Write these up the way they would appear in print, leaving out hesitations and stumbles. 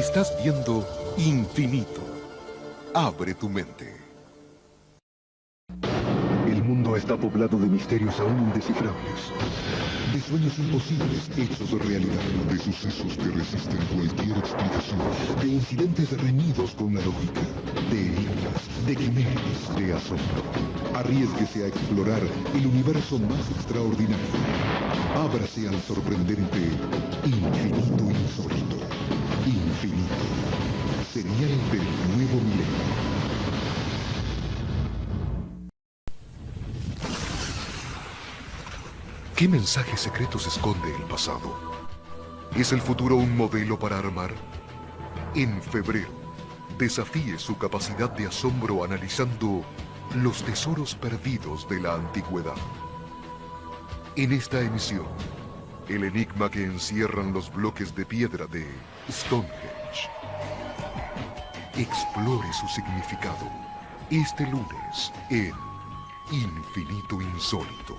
Estás viendo Infinito. Abre tu mente. El mundo está poblado de misterios aún indescifrables, de sueños imposibles hechos realidad, de sucesos que resisten cualquier explicación, de incidentes reñidos con la lógica, de enigmas, de quimeras, de asombro. Arriésguese a explorar el universo más extraordinario. Ábrase al sorprendente infinito insólito. Infinito. Señal del nuevo milenio. ¿Qué mensajes secretos esconde el pasado? ¿Es el futuro un modelo para armar? En febrero, desafíe su capacidad de asombro analizando los tesoros perdidos de la antigüedad. En esta emisión, el enigma que encierran los bloques de piedra de Stonehenge. Explore su significado este lunes en Infinito Insólito.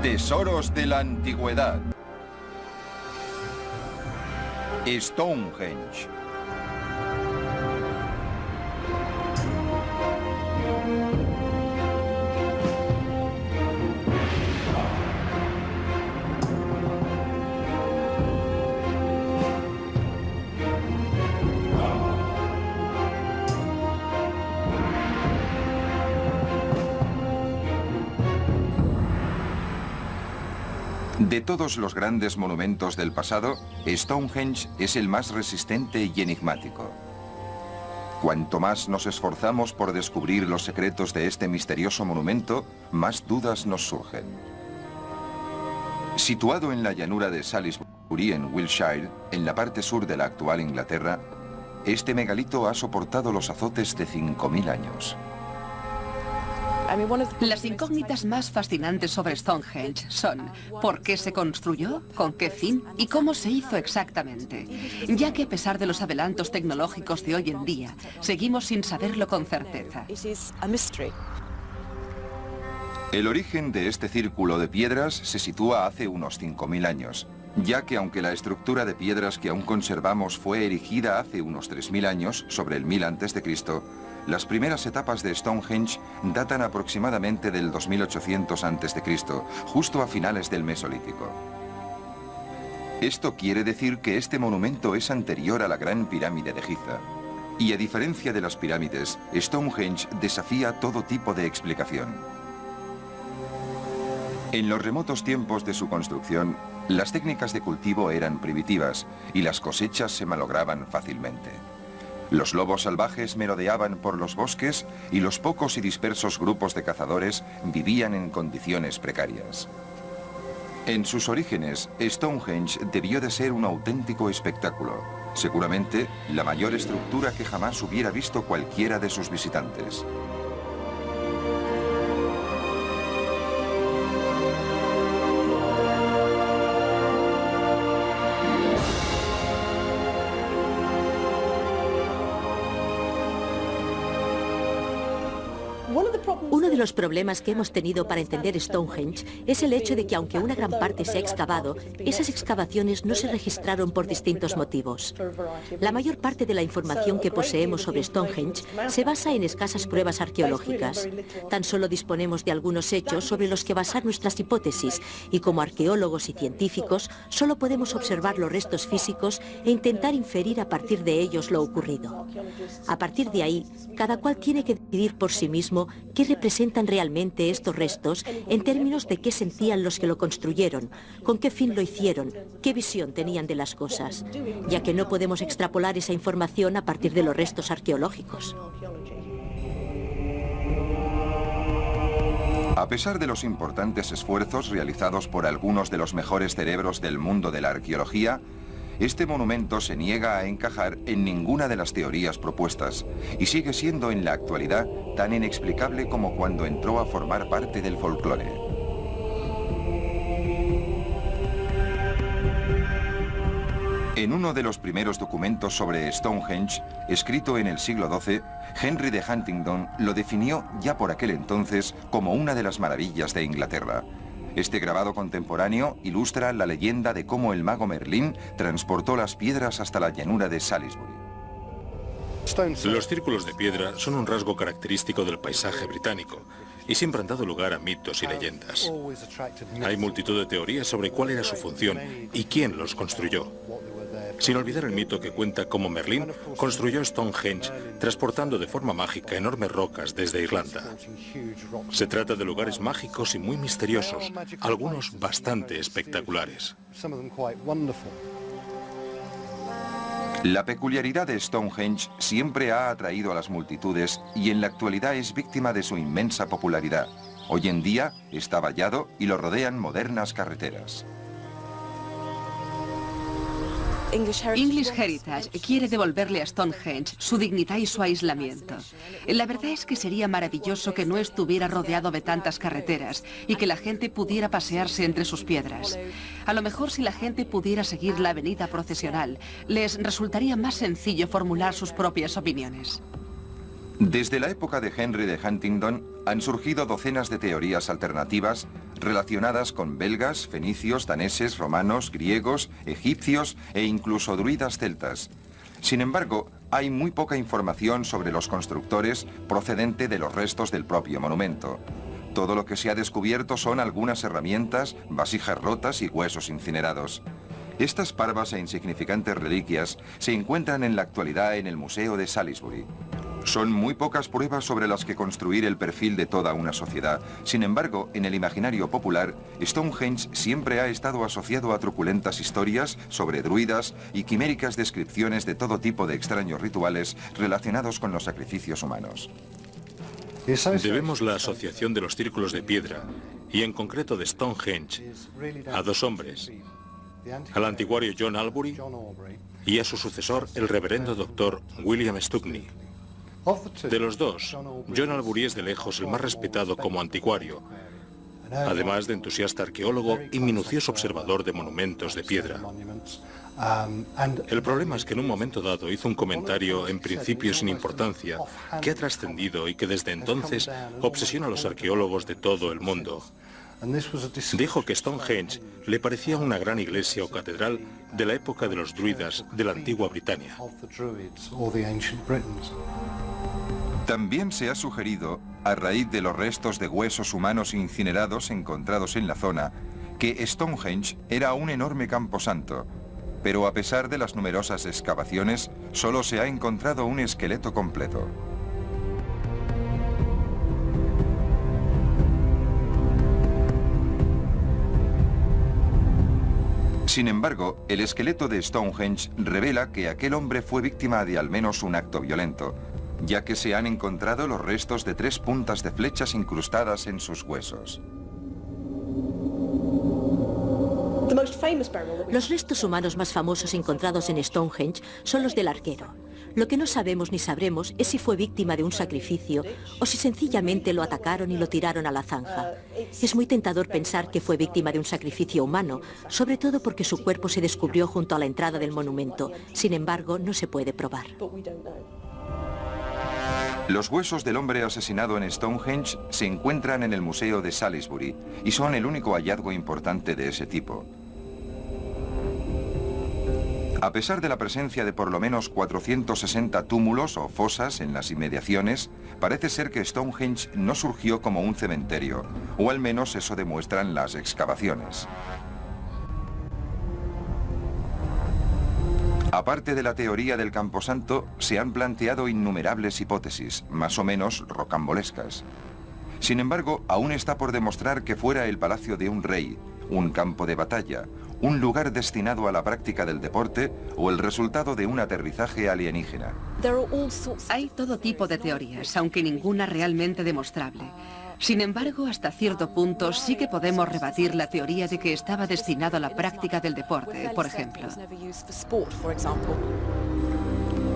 Tesoros de la antigüedad. Stonehenge. De todos los grandes monumentos del pasado, Stonehenge es el más resistente y enigmático. Cuanto más nos esforzamos por descubrir los secretos de este misterioso monumento, más dudas nos surgen. Situado en la llanura de Salisbury, en Wiltshire, en la parte sur de la actual Inglaterra, este megalito ha soportado los azotes de 5000 años. Las incógnitas más fascinantes sobre Stonehenge son ¿por qué se construyó? ¿Con qué fin? ¿Y cómo se hizo exactamente? Ya que a pesar de los adelantos tecnológicos de hoy en día, seguimos sin saberlo con certeza. El origen de este círculo de piedras se sitúa hace unos 5000 años, ya que aunque la estructura de piedras que aún conservamos fue erigida hace unos 3000 años, sobre el 1000 a.C., las primeras etapas de Stonehenge datan aproximadamente del 2800 a.C., justo a finales del Mesolítico. Esto quiere decir que este monumento es anterior a la Gran Pirámide de Giza. Y a diferencia de las pirámides, Stonehenge desafía todo tipo de explicación. En los remotos tiempos de su construcción, las técnicas de cultivo eran primitivas y las cosechas se malograban fácilmente. Los lobos salvajes merodeaban por los bosques y los pocos y dispersos grupos de cazadores vivían en condiciones precarias. En sus orígenes, Stonehenge debió de ser un auténtico espectáculo, seguramente la mayor estructura que jamás hubiera visto cualquiera de sus visitantes. Uno de los problemas que hemos tenido para entender Stonehenge es el hecho de que aunque una gran parte se ha excavado, esas excavaciones no se registraron por distintos motivos. La mayor parte de la información que poseemos sobre Stonehenge se basa en escasas pruebas arqueológicas. Tan solo disponemos de algunos hechos sobre los que basar nuestras hipótesis y como arqueólogos y científicos solo podemos observar los restos físicos e intentar inferir a partir de ellos lo ocurrido. A partir de ahí, cada cual tiene que decidir por sí mismo qué representan realmente estos restos en términos de qué sentían los que lo construyeron, con qué fin lo hicieron, qué visión tenían de las cosas, ya que no podemos extrapolar esa información a partir de los restos arqueológicos. A pesar de los importantes esfuerzos realizados por algunos de los mejores cerebros del mundo de la arqueología, este monumento se niega a encajar en ninguna de las teorías propuestas y sigue siendo en la actualidad tan inexplicable como cuando entró a formar parte del folclore. En uno de los primeros documentos sobre Stonehenge, escrito en el siglo XII, Henry de Huntingdon lo definió ya por aquel entonces como una de las maravillas de Inglaterra. Este grabado contemporáneo ilustra la leyenda de cómo el mago Merlín transportó las piedras hasta la llanura de Salisbury. Los círculos de piedra son un rasgo característico del paisaje británico y siempre han dado lugar a mitos y leyendas. Hay multitud de teorías sobre cuál era su función y quién los construyó. Sin olvidar el mito que cuenta cómo Merlín construyó Stonehenge transportando de forma mágica enormes rocas desde Irlanda. Se trata de lugares mágicos y muy misteriosos, algunos bastante espectaculares. La peculiaridad de Stonehenge siempre ha atraído a las multitudes y en la actualidad es víctima de su inmensa popularidad. Hoy en día está vallado y lo rodean modernas carreteras. English Heritage quiere devolverle a Stonehenge su dignidad y su aislamiento. La verdad es que sería maravilloso que no estuviera rodeado de tantas carreteras y que la gente pudiera pasearse entre sus piedras. A lo mejor si la gente pudiera seguir la avenida procesional, les resultaría más sencillo formular sus propias opiniones. Desde la época de Henry de Huntingdon han surgido docenas de teorías alternativas relacionadas con belgas, fenicios, daneses, romanos, griegos, egipcios e incluso druidas celtas. Sin embargo, hay muy poca información sobre los constructores procedente de los restos del propio monumento. Todo lo que se ha descubierto son algunas herramientas, vasijas rotas y huesos incinerados. Estas parvas e insignificantes reliquias se encuentran en la actualidad en el Museo de Salisbury. Son muy pocas pruebas sobre las que construir el perfil de toda una sociedad. Sin embargo, en el imaginario popular, Stonehenge siempre ha estado asociado a truculentas historias sobre druidas y quiméricas descripciones de todo tipo de extraños rituales relacionados con los sacrificios humanos. Debemos la asociación de los círculos de piedra, y en concreto de Stonehenge, a dos hombres, al anticuario John Albury y a su sucesor, el reverendo doctor William Stuckney. De los dos, John Albury es de lejos el más respetado como anticuario, además de entusiasta arqueólogo y minucioso observador de monumentos de piedra. El problema es que en un momento dado hizo un comentario en principio sin importancia que ha trascendido y que desde entonces obsesiona a los arqueólogos de todo el mundo. Dijo que Stonehenge le parecía una gran iglesia o catedral de la época de los druidas de la antigua Britania. También se ha sugerido, a raíz de los restos de huesos humanos incinerados encontrados en la zona, que Stonehenge era un enorme camposanto, pero a pesar de las numerosas excavaciones, solo se ha encontrado un esqueleto completo. Sin embargo, el esqueleto de Stonehenge revela que aquel hombre fue víctima de al menos un acto violento, ya que se han encontrado los restos de 3 puntas de flechas incrustadas en sus huesos. Los restos humanos más famosos encontrados en Stonehenge son los del arquero. Lo que no sabemos ni sabremos es si fue víctima de un sacrificio o si sencillamente lo atacaron y lo tiraron a la zanja. Es muy tentador pensar que fue víctima de un sacrificio humano, sobre todo porque su cuerpo se descubrió junto a la entrada del monumento. Sin embargo, no se puede probar. Los huesos del hombre asesinado en Stonehenge se encuentran en el Museo de Salisbury y son el único hallazgo importante de ese tipo. A pesar de la presencia de por lo menos 460 túmulos o fosas en las inmediaciones, parece ser que Stonehenge no surgió como un cementerio, o al menos eso demuestran las excavaciones. Aparte de la teoría del camposanto, se han planteado innumerables hipótesis, más o menos rocambolescas. Sin embargo, aún está por demostrar que fuera el palacio de un rey, un campo de batalla, un lugar destinado a la práctica del deporte o el resultado de un aterrizaje alienígena. Hay todo tipo de teorías, aunque ninguna realmente demostrable. Sin embargo, hasta cierto punto sí que podemos rebatir la teoría de que estaba destinado a la práctica del deporte, por ejemplo.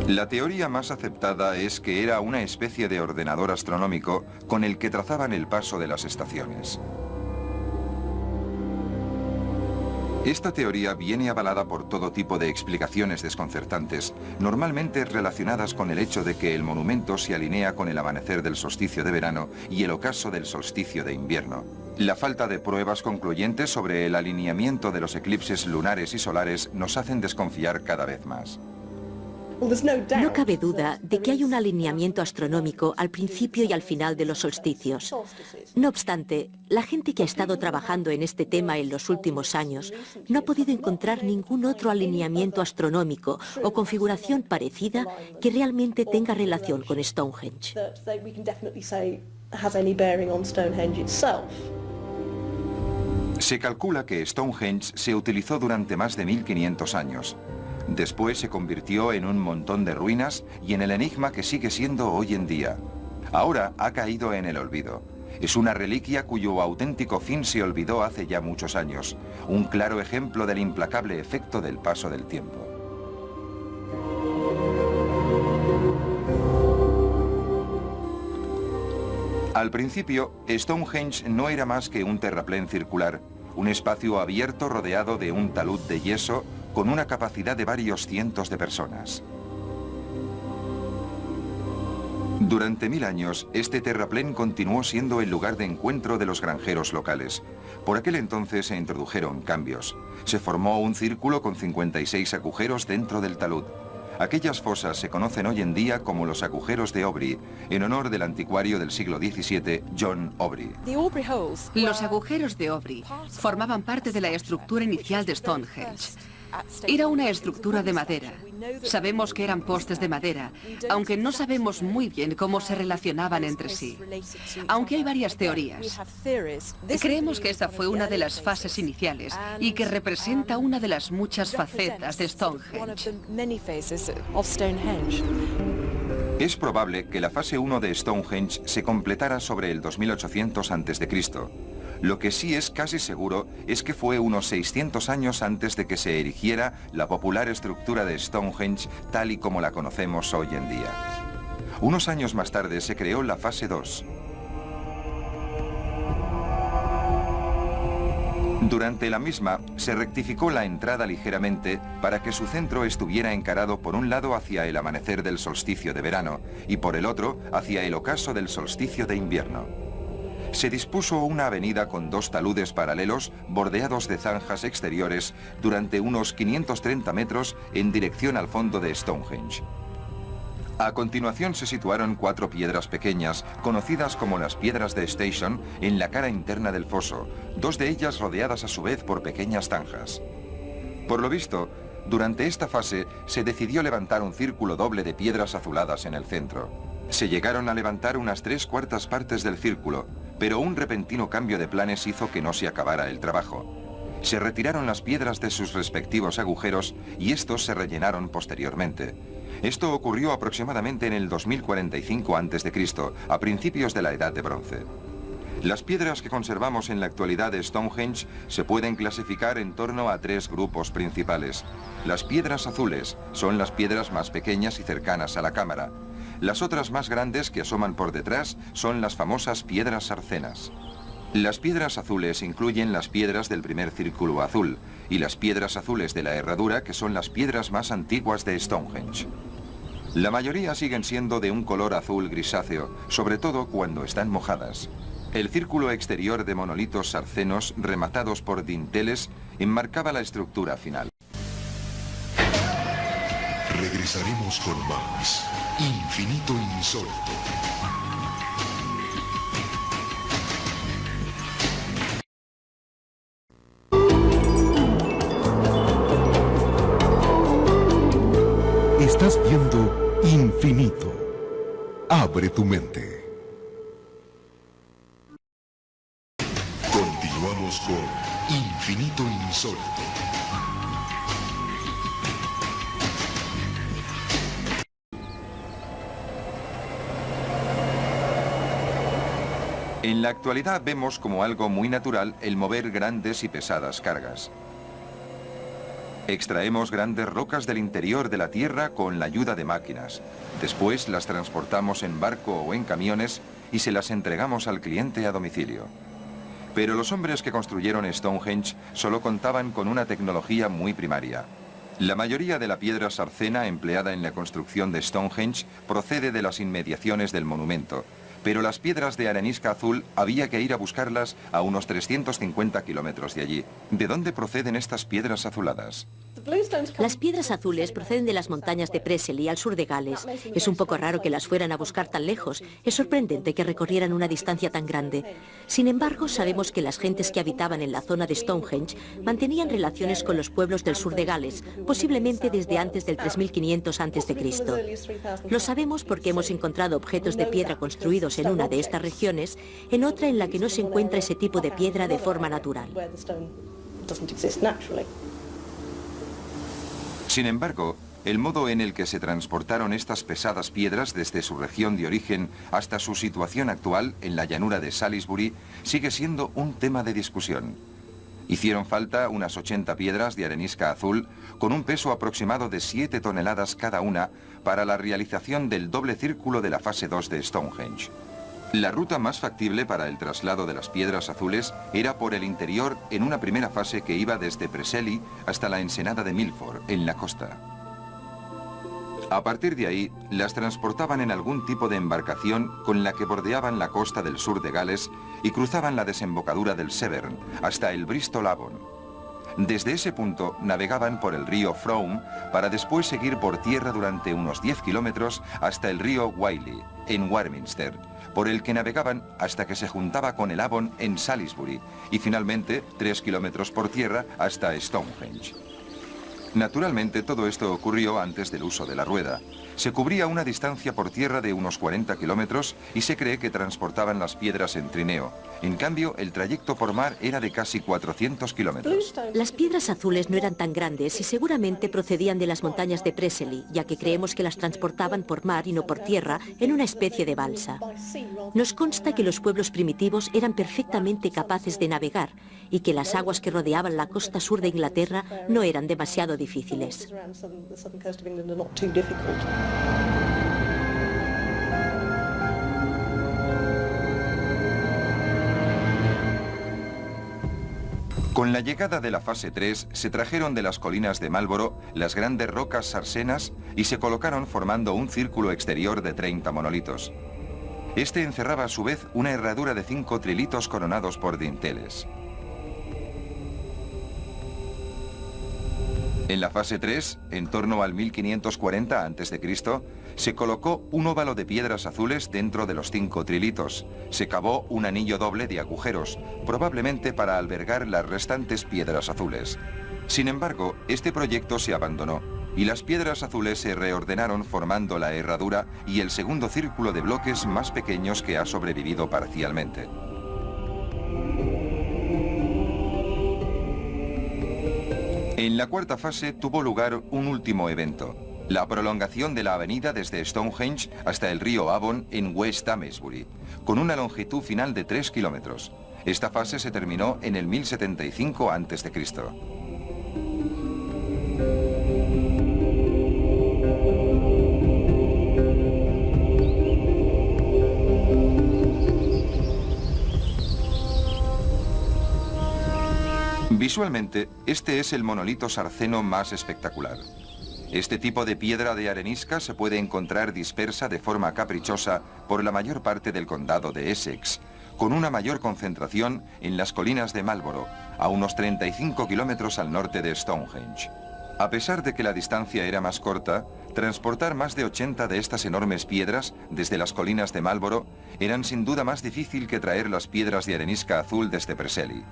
La teoría más aceptada es que era una especie de ordenador astronómico con el que trazaban el paso de las estaciones. Esta teoría viene avalada por todo tipo de explicaciones desconcertantes, normalmente relacionadas con el hecho de que el monumento se alinea con el amanecer del solsticio de verano y el ocaso del solsticio de invierno. La falta de pruebas concluyentes sobre el alineamiento de los eclipses lunares y solares nos hacen desconfiar cada vez más. No cabe duda de que hay un alineamiento astronómico al principio y al final de los solsticios. No obstante, la gente que ha estado trabajando en este tema en los últimos años no ha podido encontrar ningún otro alineamiento astronómico o configuración parecida que realmente tenga relación con Stonehenge. Se calcula que Stonehenge se utilizó durante más de 1500 años. Después se convirtió en un montón de ruinas y en el enigma que sigue siendo hoy en día. Ahora ha caído en el olvido. Es una reliquia cuyo auténtico fin se olvidó hace ya muchos años. Un claro ejemplo del implacable efecto del paso del tiempo. Al principio, Stonehenge no era más que un terraplén circular, un espacio abierto rodeado de un talud de yeso con una capacidad de varios cientos de personas. Durante 1000 años, este terraplén continuó siendo el lugar de encuentro de los granjeros locales. Por aquel entonces se introdujeron cambios. Se formó un círculo con 56 agujeros dentro del talud. Aquellas fosas se conocen hoy en día como los agujeros de Aubrey, en honor del anticuario del siglo XVII, John Aubrey. Los agujeros de Aubrey formaban parte de la estructura inicial de Stonehenge. Era una estructura de madera. Sabemos que eran postes de madera, aunque no sabemos muy bien cómo se relacionaban entre sí. Aunque hay varias teorías. Creemos que esta fue una de las fases iniciales y que representa una de las muchas facetas de Stonehenge. Es probable que la fase 1 de Stonehenge se completara sobre el 2800 a.C. Lo que sí es casi seguro es que fue unos 600 años antes de que se erigiera la popular estructura de Stonehenge tal y como la conocemos hoy en día. Unos años más tarde se creó la fase 2. Durante la misma, se rectificó la entrada ligeramente para que su centro estuviera encarado por un lado hacia el amanecer del solsticio de verano y por el otro hacia el ocaso del solsticio de invierno. Se dispuso una avenida con dos taludes paralelos bordeados de zanjas exteriores durante unos 530 metros en dirección al fondo de Stonehenge. A continuación se situaron 4 piedras pequeñas, conocidas como las piedras de Station, en la cara interna del foso, 2 de ellas rodeadas a su vez por pequeñas zanjas. Por lo visto, durante esta fase se decidió levantar un círculo doble de piedras azuladas en el centro. Se llegaron a levantar unas 3/4 partes del círculo, pero un repentino cambio de planes hizo que no se acabara el trabajo. Se retiraron las piedras de sus respectivos agujeros y estos se rellenaron posteriormente. Esto ocurrió aproximadamente en el 2045 a.C., a principios de la Edad de Bronce. Las piedras que conservamos en la actualidad de Stonehenge se pueden clasificar en torno a 3 grupos principales. Las piedras azules son las piedras más pequeñas y cercanas a la cámara. Las otras más grandes que asoman por detrás son las famosas piedras sarcenas. Las piedras azules incluyen las piedras del primer círculo azul y las piedras azules de la herradura, que son las piedras más antiguas de Stonehenge. La mayoría siguen siendo de un color azul grisáceo, sobre todo cuando están mojadas. El círculo exterior de monolitos sarcenos rematados por dinteles enmarcaba la estructura final. Regresaremos con más Infinito Insólito. Estás viendo Infinito. Abre tu mente. único, infinito e insólito. En la actualidad vemos como algo muy natural el mover grandes y pesadas cargas. Extraemos grandes rocas del interior de la Tierra con la ayuda de máquinas. Después las transportamos en barco o en camiones y se las entregamos al cliente a domicilio. Pero los hombres que construyeron Stonehenge solo contaban con una tecnología muy primaria. La mayoría de la piedra sarcena empleada en la construcción de Stonehenge procede de las inmediaciones del monumento, pero las piedras de arenisca azul había que ir a buscarlas a unos 350 kilómetros de allí. ¿De dónde proceden estas piedras azuladas? Las piedras azules proceden de las montañas de Preseli, al sur de Gales. Es un poco raro que las fueran a buscar tan lejos. Es sorprendente que recorrieran una distancia tan grande. Sin embargo, sabemos que las gentes que habitaban en la zona de Stonehenge mantenían relaciones con los pueblos del sur de Gales, posiblemente desde antes del 3500 a.C. Lo sabemos porque hemos encontrado objetos de piedra construidos en una de estas regiones, en otra en la que no se encuentra ese tipo de piedra de forma natural. Sin embargo, el modo en el que se transportaron estas pesadas piedras desde su región de origen hasta su situación actual en la llanura de Salisbury sigue siendo un tema de discusión. Hicieron falta unas 80 piedras de arenisca azul con un peso aproximado de 7 toneladas cada una para la realización del doble círculo de la fase 2 de Stonehenge. La ruta más factible para el traslado de las piedras azules era por el interior en una primera fase que iba desde Preseli hasta la ensenada de Milford, en la costa. A partir de ahí, las transportaban en algún tipo de embarcación con la que bordeaban la costa del sur de Gales y cruzaban la desembocadura del Severn hasta el Bristol Avon. Desde ese punto navegaban por el río Frome para después seguir por tierra durante unos 10 kilómetros hasta el río Wylye, en Warminster, por el que navegaban hasta que se juntaba con el Avon en Salisbury y finalmente 3 kilómetros por tierra hasta Stonehenge. Naturalmente todo esto ocurrió antes del uso de la rueda. Se cubría una distancia por tierra de unos 40 kilómetros y se cree que transportaban las piedras en trineo. En cambio, el trayecto por mar era de casi 400 kilómetros. Las piedras azules no eran tan grandes y seguramente procedían de las montañas de Preseli, ya que creemos que las transportaban por mar y no por tierra en una especie de balsa. Nos consta que los pueblos primitivos eran perfectamente capaces de navegar y que las aguas que rodeaban la costa sur de Inglaterra no eran demasiado difíciles. Con la llegada de la fase 3, se trajeron de las colinas de Marlborough las grandes rocas sarsenas y se colocaron formando un círculo exterior de 30 monolitos. Este encerraba a su vez una herradura de 5 trilitos coronados por dinteles. En la fase 3, en torno al 1540 a.C., se colocó un óvalo de piedras azules dentro de los 5 trilitos. Se cavó un anillo doble de agujeros, probablemente para albergar las restantes piedras azules. Sin embargo, este proyecto se abandonó y las piedras azules se reordenaron formando la herradura y el segundo círculo de bloques más pequeños que ha sobrevivido parcialmente. En la cuarta fase tuvo lugar un último evento, la prolongación de la avenida desde Stonehenge hasta el río Avon en West Amesbury, con una longitud final de 3 kilómetros. Esta fase se terminó en el 1075 a.C. Visualmente, este es el monolito sarceno más espectacular. Este tipo de piedra de arenisca se puede encontrar dispersa de forma caprichosa por la mayor parte del condado de Essex, con una mayor concentración en las colinas de Marlborough, a unos 35 kilómetros al norte de Stonehenge. A pesar de que la distancia era más corta, transportar más de 80 de estas enormes piedras desde las colinas de Marlborough eran sin duda más difícil que traer las piedras de arenisca azul desde Preseli.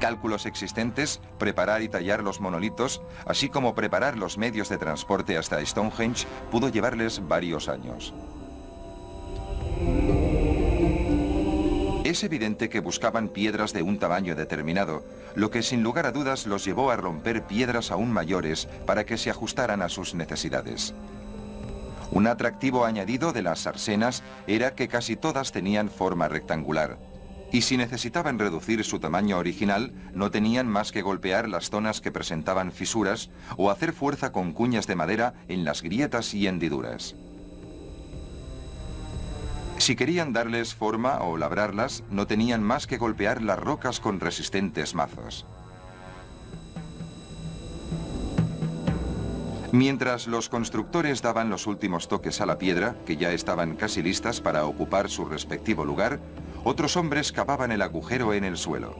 Cálculos existentes, preparar y tallar los monolitos, así como preparar los medios de transporte hasta Stonehenge, pudo llevarles varios años. Es evidente que buscaban piedras de un tamaño determinado, lo que sin lugar a dudas los llevó a romper piedras aún mayores para que se ajustaran a sus necesidades. Un atractivo añadido de las arsenas era que casi todas tenían forma rectangular, y si necesitaban reducir su tamaño original, no tenían más que golpear las zonas que presentaban fisuras o hacer fuerza con cuñas de madera en las grietas y hendiduras. Si querían darles forma o labrarlas, no tenían más que golpear las rocas con resistentes mazos. Mientras los constructores daban los últimos toques a la piedra, que ya estaban casi listas para ocupar su respectivo lugar, otros hombres cavaban el agujero en el suelo.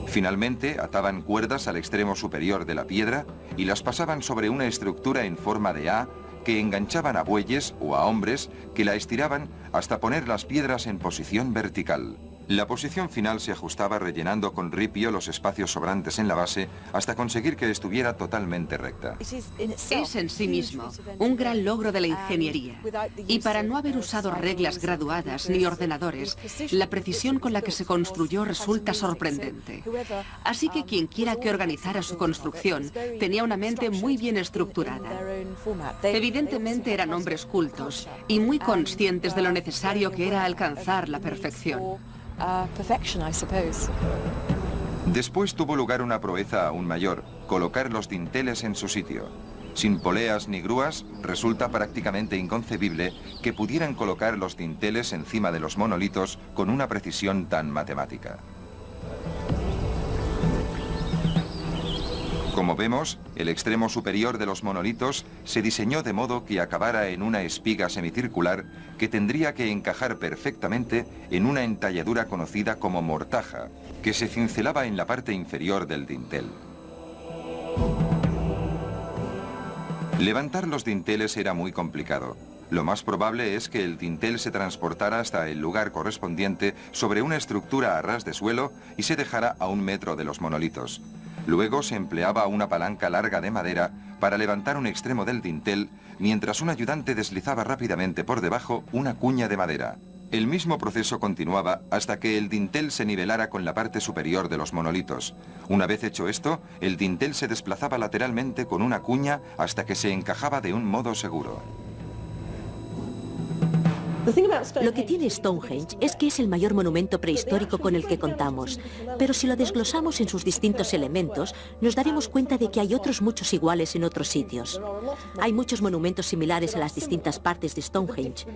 Finalmente, ataban cuerdas al extremo superior de la piedra y las pasaban sobre una estructura en forma de A que enganchaban a bueyes o a hombres que la estiraban hasta poner las piedras en posición vertical. La posición final se ajustaba rellenando con ripio los espacios sobrantes en la base hasta conseguir que estuviera totalmente recta. Es en sí mismo un gran logro de la ingeniería. Y para no haber usado reglas graduadas ni ordenadores, la precisión con la que se construyó resulta sorprendente. Así que quien quiera que organizara su construcción tenía una mente muy bien estructurada. Evidentemente eran hombres cultos y muy conscientes de lo necesario que era alcanzar la perfección. Después tuvo lugar una proeza aún mayor, colocar los dinteles en su sitio. Sin poleas ni grúas, resulta prácticamente inconcebible que pudieran colocar los dinteles encima de los monolitos con una precisión tan matemática. Como vemos, el extremo superior de los monolitos se diseñó de modo que acabara en una espiga semicircular que tendría que encajar perfectamente en una entalladura conocida como mortaja, que se cincelaba en la parte inferior del dintel. Levantar los dinteles era muy complicado. Lo más probable es que el dintel se transportara hasta el lugar correspondiente sobre una estructura a ras de suelo y se dejara a 1 metro de los monolitos. Luego se empleaba una palanca larga de madera para levantar un extremo del dintel, mientras un ayudante deslizaba rápidamente por debajo una cuña de madera. El mismo proceso continuaba hasta que el dintel se nivelara con la parte superior de los monolitos. Una vez hecho esto, el dintel se desplazaba lateralmente con una cuña hasta que se encajaba de un modo seguro. Lo que tiene Stonehenge es que es el mayor monumento prehistórico con el que contamos, pero si lo desglosamos en sus distintos elementos, nos daremos cuenta de que hay otros muchos iguales en otros sitios. Hay muchos monumentos similares a las distintas partes de Stonehenge.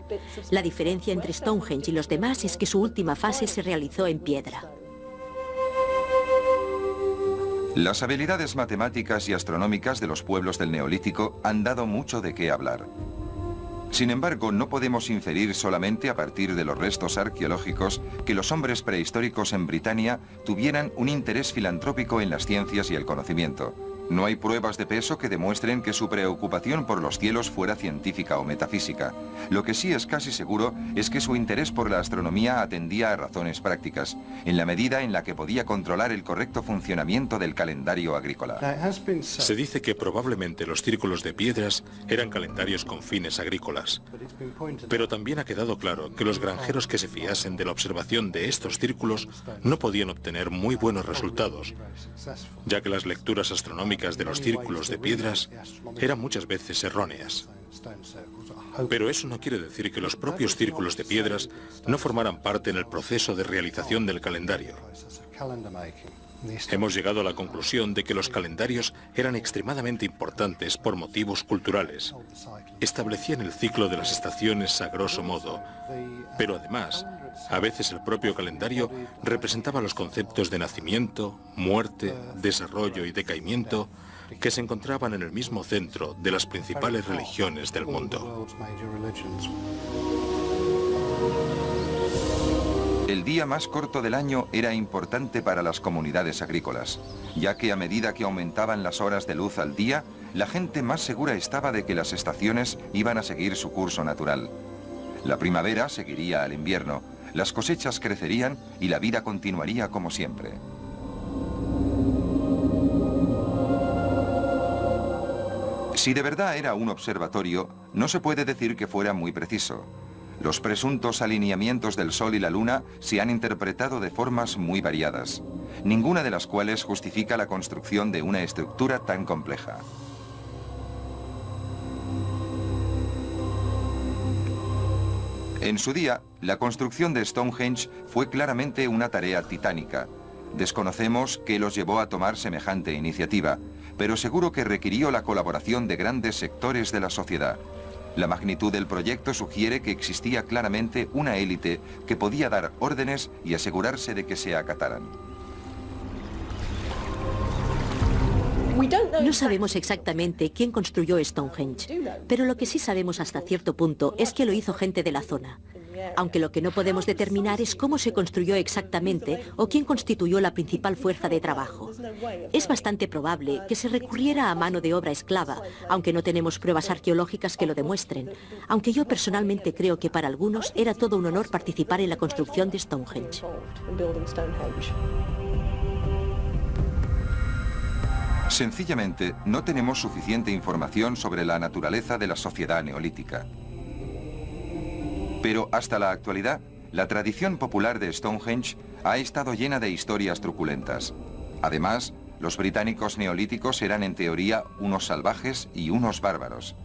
La diferencia entre Stonehenge y los demás es que su última fase se realizó en piedra. Las habilidades matemáticas y astronómicas de los pueblos del Neolítico han dado mucho de qué hablar. Sin embargo, no podemos inferir solamente a partir de los restos arqueológicos que los hombres prehistóricos en Britania tuvieran un interés filantrópico en las ciencias y el conocimiento. No hay pruebas de peso que demuestren que su preocupación por los cielos fuera científica o metafísica. Lo que sí es casi seguro es que su interés por la astronomía atendía a razones prácticas, en la medida en la que podía controlar el correcto funcionamiento del calendario agrícola. Se dice que probablemente los círculos de piedras eran calendarios con fines agrícolas. Pero también ha quedado claro que los granjeros que se fiasen de la observación de estos círculos no podían obtener muy buenos resultados, ya que las lecturas astronómicas de los círculos de piedras eran muchas veces erróneas. Pero eso no quiere decir que los propios círculos de piedras no formaran parte en el proceso de realización del calendario. Hemos llegado a la conclusión de que los calendarios eran extremadamente importantes por motivos culturales. Establecían el ciclo de las estaciones a grosso modo, pero además, a veces el propio calendario representaba los conceptos de nacimiento, muerte, desarrollo y decaimiento que se encontraban en el mismo centro de las principales religiones del mundo. El día más corto del año era importante para las comunidades agrícolas, ya que a medida que aumentaban las horas de luz al día, la gente más segura estaba de que las estaciones iban a seguir su curso natural. La primavera seguiría al invierno, las cosechas crecerían y la vida continuaría como siempre. Si de verdad era un observatorio, no se puede decir que fuera muy preciso. Los presuntos alineamientos del Sol y la Luna se han interpretado de formas muy variadas, ninguna de las cuales justifica la construcción de una estructura tan compleja. En su día, la construcción de Stonehenge fue claramente una tarea titánica. Desconocemos qué los llevó a tomar semejante iniciativa, pero seguro que requirió la colaboración de grandes sectores de la sociedad. La magnitud del proyecto sugiere que existía claramente una élite que podía dar órdenes y asegurarse de que se acataran. No sabemos exactamente quién construyó Stonehenge, pero lo que sí sabemos hasta cierto punto es que lo hizo gente de la zona. Aunque lo que no podemos determinar es cómo se construyó exactamente o quién constituyó la principal fuerza de trabajo. Es bastante probable que se recurriera a mano de obra esclava, aunque no tenemos pruebas arqueológicas que lo demuestren, aunque yo personalmente creo que para algunos era todo un honor participar en la construcción de Stonehenge. Sencillamente, no tenemos suficiente información sobre la naturaleza de la sociedad neolítica. Pero hasta la actualidad, la tradición popular de Stonehenge ha estado llena de historias truculentas. Además, los británicos neolíticos eran en teoría unos salvajes y unos bárbaros.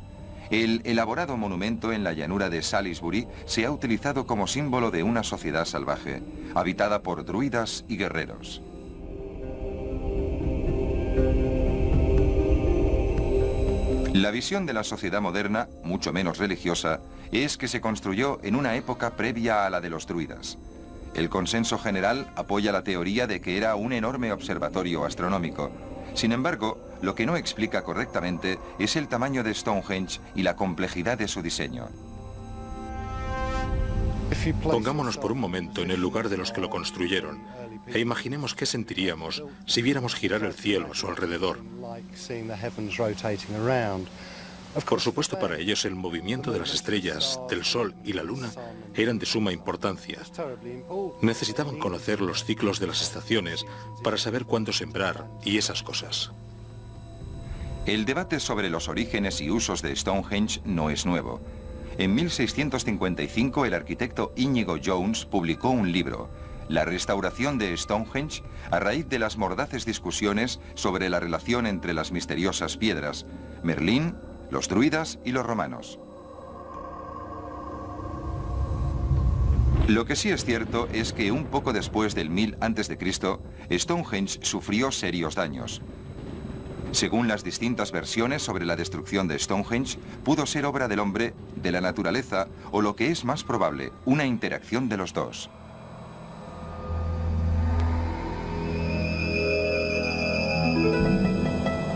El elaborado monumento en la llanura de Salisbury se ha utilizado como símbolo de una sociedad salvaje, habitada por druidas y guerreros. La visión de la sociedad moderna, mucho menos religiosa, es que se construyó en una época previa a la de los druidas. El consenso general apoya la teoría de que era un enorme observatorio astronómico. Sin embargo, lo que no explica correctamente es el tamaño de Stonehenge y la complejidad de su diseño. Pongámonos por un momento en el lugar de los que lo construyeron e imaginemos qué sentiríamos si viéramos girar el cielo a su alrededor. Por supuesto, para ellos el movimiento de las estrellas, del Sol y la Luna eran de suma importancia. Necesitaban conocer los ciclos de las estaciones para saber cuándo sembrar y esas cosas. El debate sobre los orígenes y usos de Stonehenge no es nuevo. En 1655 el arquitecto Íñigo Jones publicó un libro, La restauración de Stonehenge, a raíz de las mordaces discusiones sobre la relación entre las misteriosas piedras, Merlín, los druidas y los romanos. Lo que sí es cierto es que un poco después del 1000 a.C., Stonehenge sufrió serios daños. Según las distintas versiones sobre la destrucción de Stonehenge, pudo ser obra del hombre, de la naturaleza o, lo que es más probable, una interacción de los dos.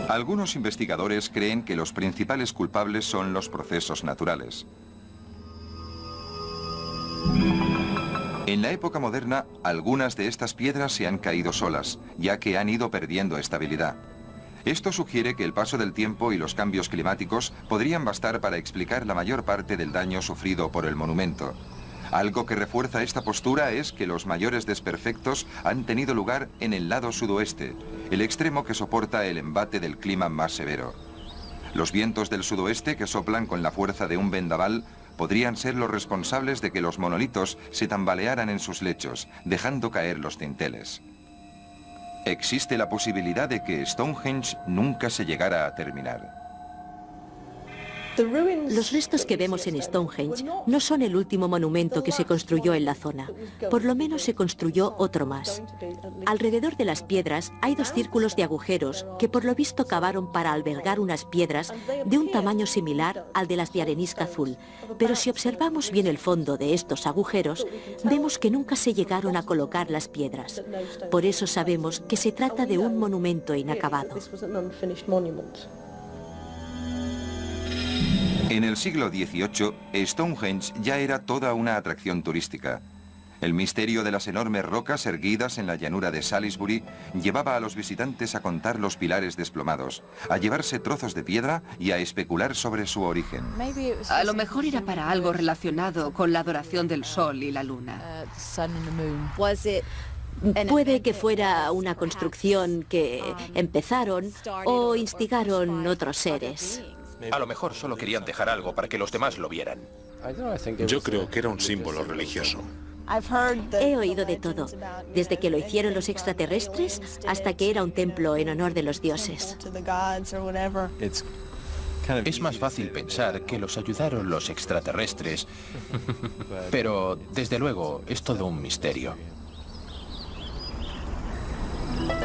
Algunos investigadores creen que los principales culpables son los procesos naturales. En la época moderna, algunas de estas piedras se han caído solas, ya que han ido perdiendo estabilidad. Esto sugiere que el paso del tiempo y los cambios climáticos podrían bastar para explicar la mayor parte del daño sufrido por el monumento. Algo que refuerza esta postura es que los mayores desperfectos han tenido lugar en el lado sudoeste, el extremo que soporta el embate del clima más severo. Los vientos del sudoeste, que soplan con la fuerza de un vendaval, podrían ser los responsables de que los monolitos se tambalearan en sus lechos, dejando caer los dinteles. Existe la posibilidad de que Stonehenge nunca se llegara a terminar. Los restos que vemos en Stonehenge no son el último monumento que se construyó en la zona. Por lo menos se construyó otro más. Alrededor de las piedras hay dos círculos de agujeros que por lo visto cavaron para albergar unas piedras de un tamaño similar al de las de arenisca azul. Pero si observamos bien el fondo de estos agujeros, vemos que nunca se llegaron a colocar las piedras. Por eso sabemos que se trata de un monumento inacabado. En el siglo XVIII, Stonehenge ya era toda una atracción turística. El misterio de las enormes rocas erguidas en la llanura de Salisbury llevaba a los visitantes a contar los pilares desplomados, a llevarse trozos de piedra y a especular sobre su origen. A lo mejor era para algo relacionado con la adoración del sol y la luna. Puede que fuera una construcción que empezaron o instigaron otros seres. A lo mejor solo querían dejar algo para que los demás lo vieran. Yo creo que era un símbolo religioso. He oído de todo, desde que lo hicieron los extraterrestres hasta que era un templo en honor de los dioses. Es más fácil pensar que los ayudaron los extraterrestres, pero desde luego es todo un misterio.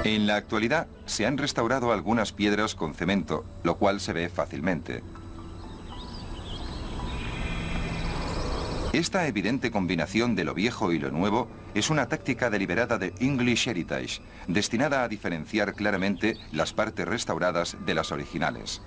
En la actualidad se han restaurado algunas piedras con cemento, lo cual se ve fácilmente. Esta evidente combinación de lo viejo y lo nuevo es una táctica deliberada de English Heritage, destinada a diferenciar claramente las partes restauradas de las originales.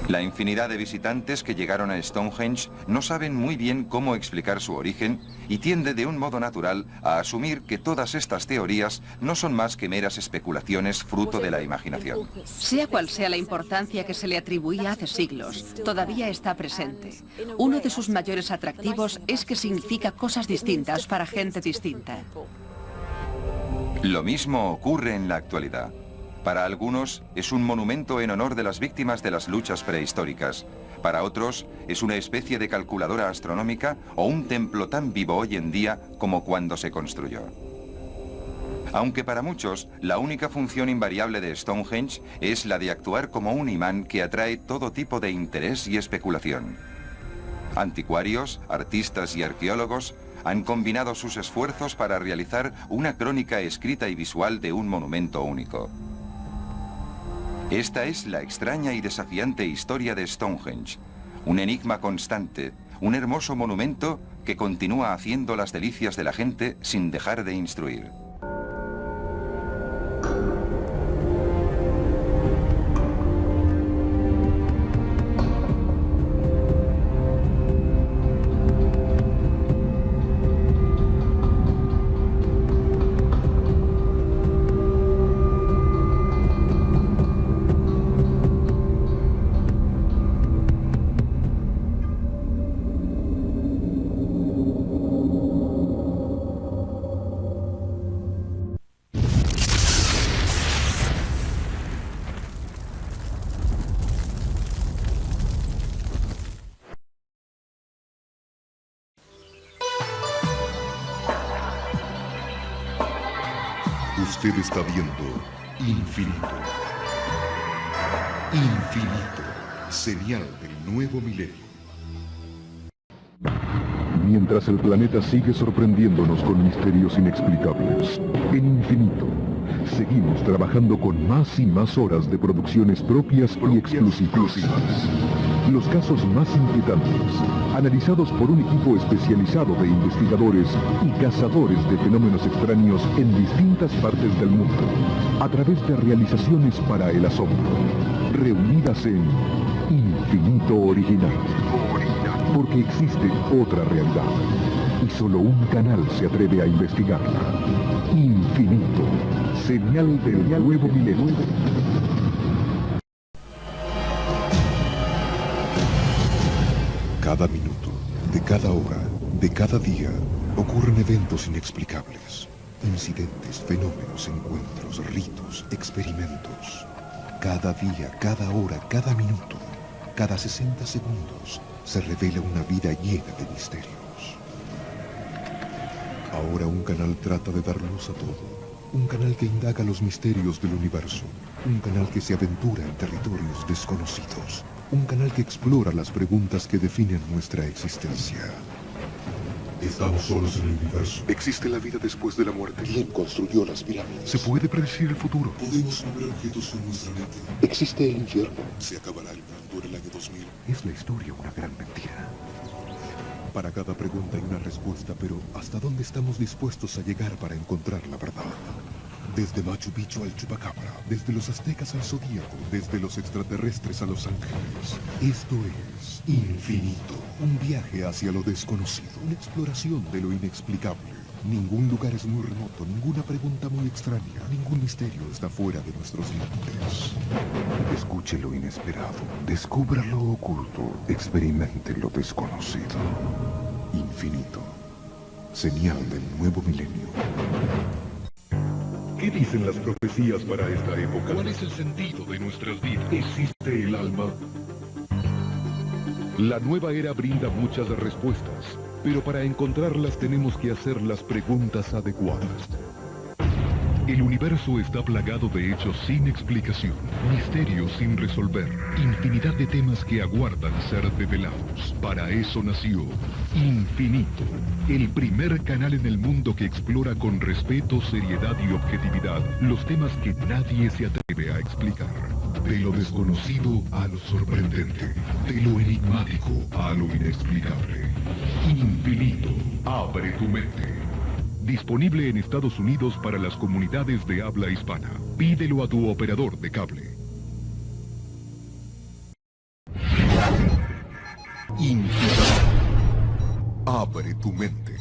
La infinidad de visitantes que llegaron a Stonehenge no saben muy bien cómo explicar su origen y tiende de un modo natural a asumir que todas estas teorías no son más que meras especulaciones fruto de la imaginación. Sea cual sea la importancia que se le atribuía hace siglos, todavía está presente. Uno de sus mayores atractivos es que significa cosas distintas para gente distinta. Lo mismo ocurre en la actualidad. Para algunos es un monumento en honor de las víctimas de las luchas prehistóricas. Para otros es una especie de calculadora astronómica o un templo tan vivo hoy en día como cuando se construyó. Aunque para muchos la única función invariable de Stonehenge es la de actuar como un imán que atrae todo tipo de interés y especulación. Anticuarios, artistas y arqueólogos han combinado sus esfuerzos para realizar una crónica escrita y visual de un monumento único. Esta es la extraña y desafiante historia de Stonehenge, un enigma constante, un hermoso monumento que continúa haciendo las delicias de la gente sin dejar de instruir. Usted está viendo Infinito. Infinito, señal del nuevo milenio. Mientras el planeta sigue sorprendiéndonos con misterios inexplicables, en Infinito seguimos trabajando con más y más horas de producciones propias y exclusivas. Los casos más inquietantes, analizados por un equipo especializado de investigadores y cazadores de fenómenos extraños en distintas partes del mundo, a través de realizaciones para el asombro, reunidas en Infinito Original. Porque existe otra realidad, y solo un canal se atreve a investigarla. Infinito, señal del nuevo milenio. Cada minuto, de cada hora, de cada día, ocurren eventos inexplicables. Incidentes, fenómenos, encuentros, ritos, experimentos. Cada día, cada hora, cada minuto, cada 60 segundos, se revela una vida llena de misterios. Ahora un canal trata de dar luz a todo. Un canal que indaga los misterios del universo. Un canal que se aventura en territorios desconocidos. Un canal que explora las preguntas que definen nuestra existencia. ¿Estamos solos en el universo? ¿Existe la vida después de la muerte? ¿Quién construyó las pirámides? ¿Se puede predecir el futuro? ¿Podemos mover objetos con nuestra mente? ¿Existe el infierno? ¿Se acabará el mundo en el año 2000? ¿Es la historia una gran mentira? Para cada pregunta hay una respuesta, pero ¿hasta dónde estamos dispuestos a llegar para encontrar la verdad? Desde Machu Picchu al Chupacabra, desde los aztecas al Zodíaco, desde los extraterrestres a los ángeles. Esto es Infinito, un viaje hacia lo desconocido, una exploración de lo inexplicable. Ningún lugar es muy remoto, ninguna pregunta muy extraña, ningún misterio está fuera de nuestros límites. Escuche lo inesperado, descubra lo oculto, experimente lo desconocido. Infinito, señal del nuevo milenio. ¿Qué dicen las profecías para esta época? ¿Cuál es el sentido de nuestras vidas? ¿Existe el alma? La nueva era brinda muchas respuestas, pero para encontrarlas tenemos que hacer las preguntas adecuadas. El universo está plagado de hechos sin explicación, misterios sin resolver, infinidad de temas que aguardan ser develados. Para eso nació Infinito, el primer canal en el mundo que explora con respeto, seriedad y objetividad los temas que nadie se atreve a explicar. De lo desconocido a lo sorprendente, de lo enigmático a lo inexplicable. Infinito, abre tu mente. Disponible en Estados Unidos para las comunidades de habla hispana. Pídelo a tu operador de cable. Infinito, abre tu mente.